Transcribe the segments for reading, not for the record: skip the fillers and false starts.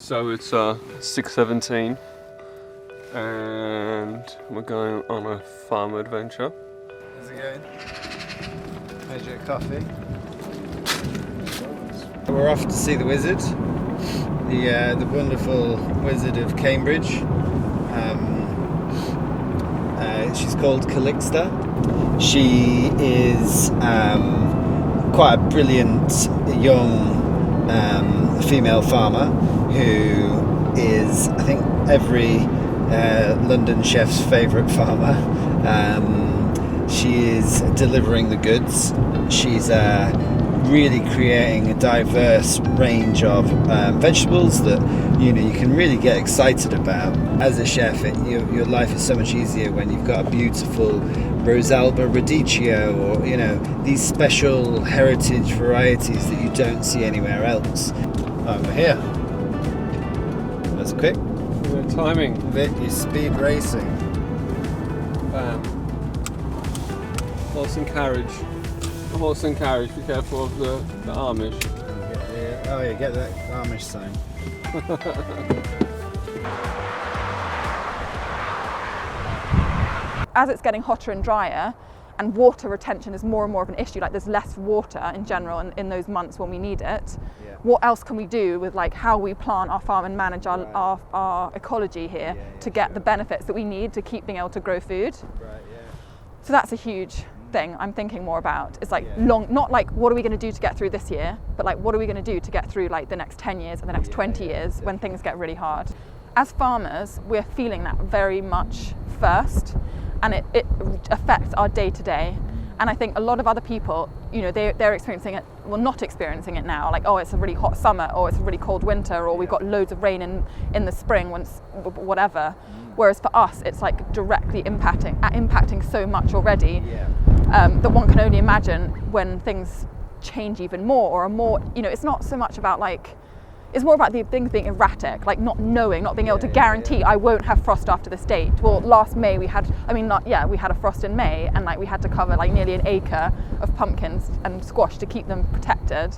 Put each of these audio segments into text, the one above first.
So it's 6:17 and we're going on a farm adventure. How's it going? Made you a coffee. We're off to see the wizard, the wonderful wizard of Cambridge. She's called Calixta. She is quite a brilliant young female farmer who is, I think, every London chef's favourite farmer. She is delivering the goods. She's really creating a diverse range of vegetables that you can really get excited about. As a chef, your life is so much easier when you've got a beautiful Rosalba Radicchio, or these special heritage varieties that you don't see anywhere else. Oh, we're here. That's quick. We're timing. Vic, you're speed racing. Horse and carriage. Horse and carriage, be careful of the Amish. Get that Amish sign. As it's getting hotter and drier, and water retention is more and more of an issue, like there's less water in general in those months when we need it. Yeah. What else can we do with how we plant our farm and manage our ecology here to get the benefits that we need to keep being able to grow food? Right, yeah. So that's a huge thing I'm thinking more about. It's not like what are we going to do to get through this year, but like what are we going to do to get through like the next 10 years and the next 20 years when things get really hard. As farmers, we're feeling that very much first, and it affects our day to day. And I think a lot of other people, they're experiencing it, well, not experiencing it now, like, oh, it's a really hot summer, or it's a really cold winter, or we've got loads of rain in the spring, whatever. Whereas for us, it's like directly impacting so much already that one can only imagine when things change even more, or are more, it's not so much about it's more about the things being erratic, like not being able to guarantee I won't have frost after this date. Well, last May we had a frost in May, and we had to cover nearly an acre of pumpkins and squash to keep them protected,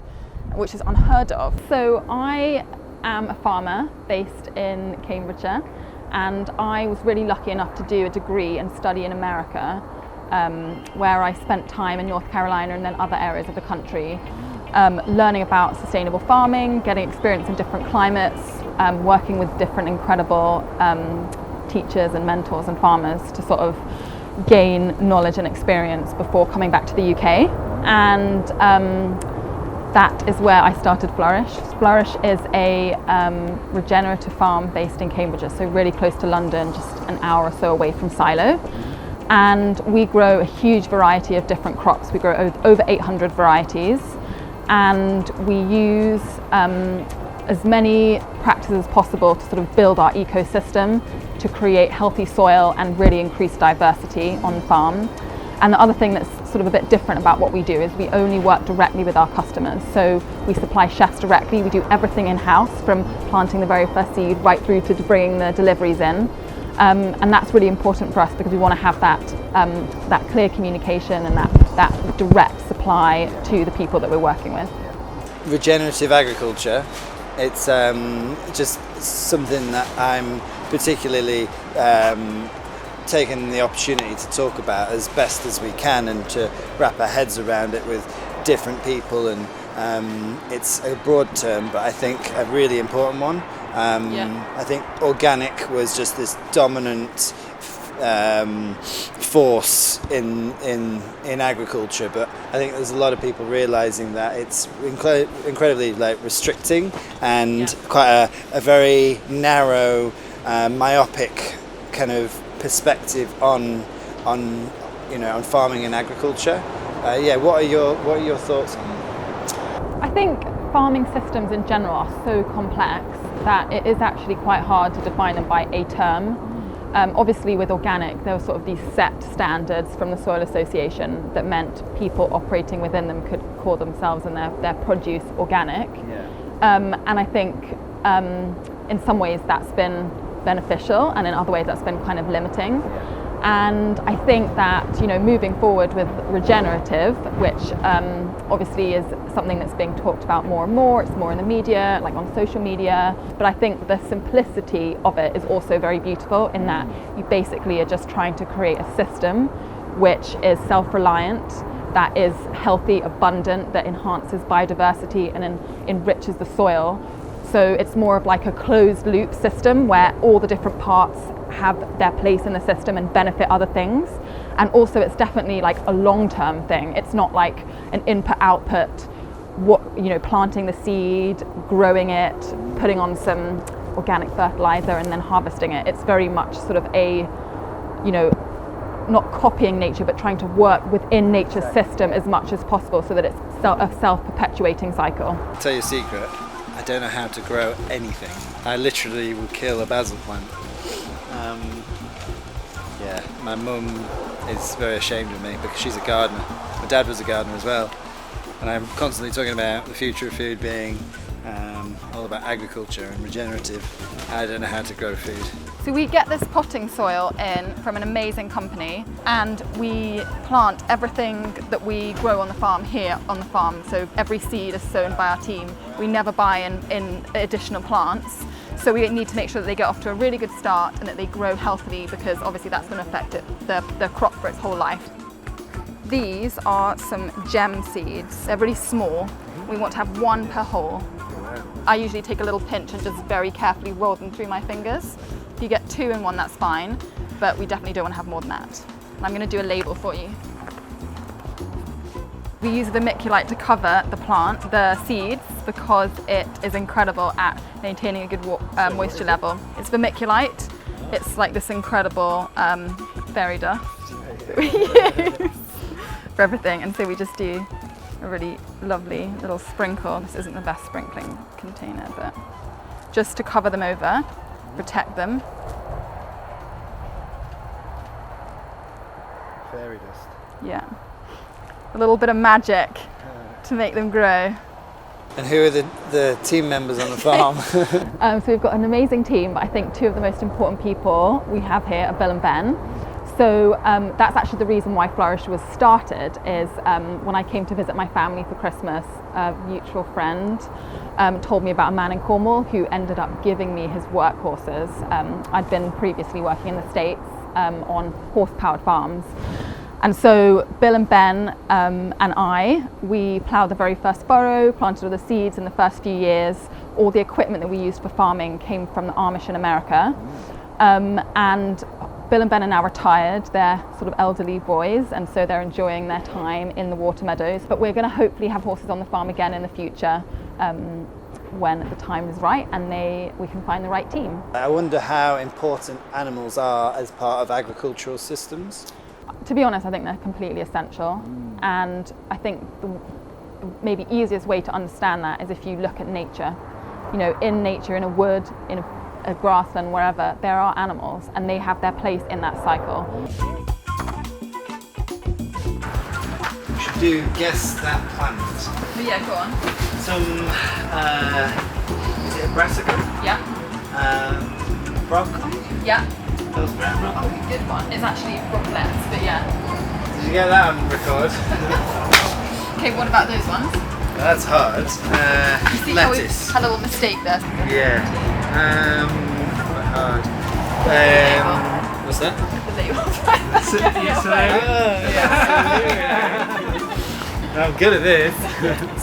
which is unheard of. So I am a farmer based in Cambridgeshire, and I was really lucky enough to do a degree and study in America, where I spent time in North Carolina and then other areas of the country. Learning about sustainable farming, getting experience in different climates, working with different incredible teachers and mentors and farmers to sort of gain knowledge and experience before coming back to the UK. And that is where I started Flourish. Flourish is a regenerative farm based in Cambridgeshire, so really close to London, just an hour or so away from Silo. And we grow a huge variety of different crops. We grow over 800 varieties. And we use as many practices as possible to sort of build our ecosystem, to create healthy soil and really increase diversity on the farm. And the other thing that's sort of a bit different about what we do is we only work directly with our customers. So we supply chefs directly, we do everything in-house, from planting the very first seed right through to bringing the deliveries in. And that's really important for us because we want to have that clear communication and that direct supply to the people that we're working with. Regenerative agriculture, it's just something that I'm particularly taking the opportunity to talk about as best as we can, and to wrap our heads around it with different people. And it's a broad term, but I think a really important one. I think organic was just this dominant force in agriculture, but I think there's a lot of people realizing that it's incredibly restricting and quite a very narrow, myopic kind of perspective on farming and agriculture. What are your thoughts on that? I think farming systems in general are so complex that it is actually quite hard to define them by a term. Obviously with organic there were sort of these set standards from the Soil Association that meant people operating within them could call themselves and their produce organic. And I think in some ways that's been beneficial, and in other ways that's been kind of limiting. And I think that moving forward with regenerative, which obviously is something that's being talked about more and more. It's more in the media, like on social media. But I think the simplicity of it is also very beautiful in that you basically are just trying to create a system which is self-reliant, that is healthy, abundant, that enhances biodiversity and enriches the soil. So it's more of like a closed loop system where all the different parts have their place in the system and benefit other things. And also it's definitely like a long-term thing. It's not like an input-output, planting the seed, growing it, putting on some organic fertilizer and then harvesting it. It's very much sort of a, not copying nature, but trying to work within nature's system as much as possible so that it's a self-perpetuating cycle. I'll tell you a secret, I don't know how to grow anything. I literally will kill a basil plant. My mum is very ashamed of me because she's a gardener. My dad was a gardener as well. And I'm constantly talking about the future of food being all about agriculture and regenerative. I don't know how to grow food. So we get this potting soil in from an amazing company, and we plant everything that we grow on the farm here on the farm. So every seed is sown by our team. We never buy in additional plants. So we need to make sure that they get off to a really good start and that they grow healthily, because obviously that's going to affect the crop for its whole life. These are some gem seeds. They're really small. We want to have one per hole. I usually take a little pinch and just very carefully roll them through my fingers. If you get 2 in one, that's fine, but we definitely don't want to have more than that. And I'm going to do a label for you. We use vermiculite to cover the seeds, because it is incredible at maintaining a good moisture level. It's vermiculite. It's like this incredible fairy dust that we use for everything. And so we just do a really lovely little sprinkle. This isn't the best sprinkling container, but just to cover them over, protect them. Fairy dust. Yeah. A little bit of magic to make them grow. And who are the team members on the farm? So we've got an amazing team, but I think 2 of the most important people we have here are Bill and Ben. So that's actually the reason why Flourish was started, is when I came to visit my family for Christmas, a mutual friend told me about a man in Cornwall who ended up giving me his workhorses. I'd been previously working in the States on horse-powered farms. And so Bill and Ben and we ploughed the very first furrow, planted all the seeds in the first few years. All the equipment that we used for farming came from the Amish in America. And Bill and Ben are now retired. They're sort of elderly boys, and so they're enjoying their time in the water meadows. But we're going to hopefully have horses on the farm again in the future when the time is right and we can find the right team. I wonder how important animals are as part of agricultural systems. To be honest, I think they're completely essential. And I think the maybe easiest way to understand that is if you look at nature. In nature, in a wood, in a grassland, wherever, there are animals and they have their place in that cycle. We should do guess that plant. Oh, yeah, go on. Some, is it a brassica? Yeah. Broccoli? Yeah. Those brown broccoli? Good one. It's actually broccolettes, but yeah. Did you get that on record? Okay, what about those ones? That's hard. You see Lettuce. How we had a little mistake there. Yeah. Quite hard. What's that? The label. I'm good at this.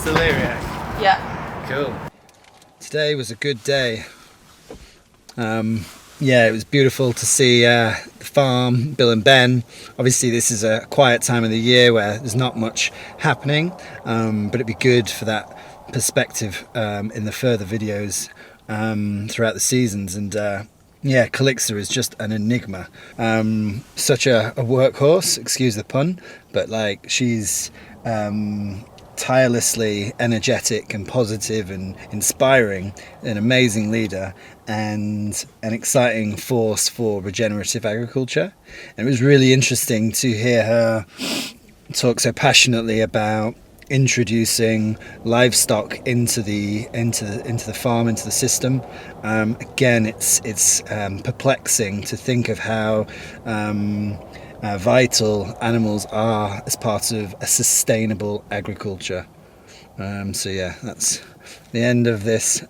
Celeriac. Yeah. Cool. Today was a good day. It was beautiful to see the farm, Bill and Ben. Obviously this is a quiet time of the year where there's not much happening, but it'd be good for that perspective in the further videos throughout the seasons. And Calixta is just an enigma. Such a workhorse, excuse the pun, but like she's tirelessly energetic and positive and inspiring, an amazing leader and an exciting force for regenerative agriculture. And it was really interesting to hear her talk so passionately about introducing livestock into the farm, into the system. Again, it's perplexing to think of how vital animals are as part of a sustainable agriculture. So yeah, that's the end of this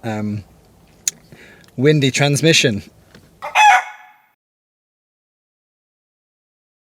windy transmission.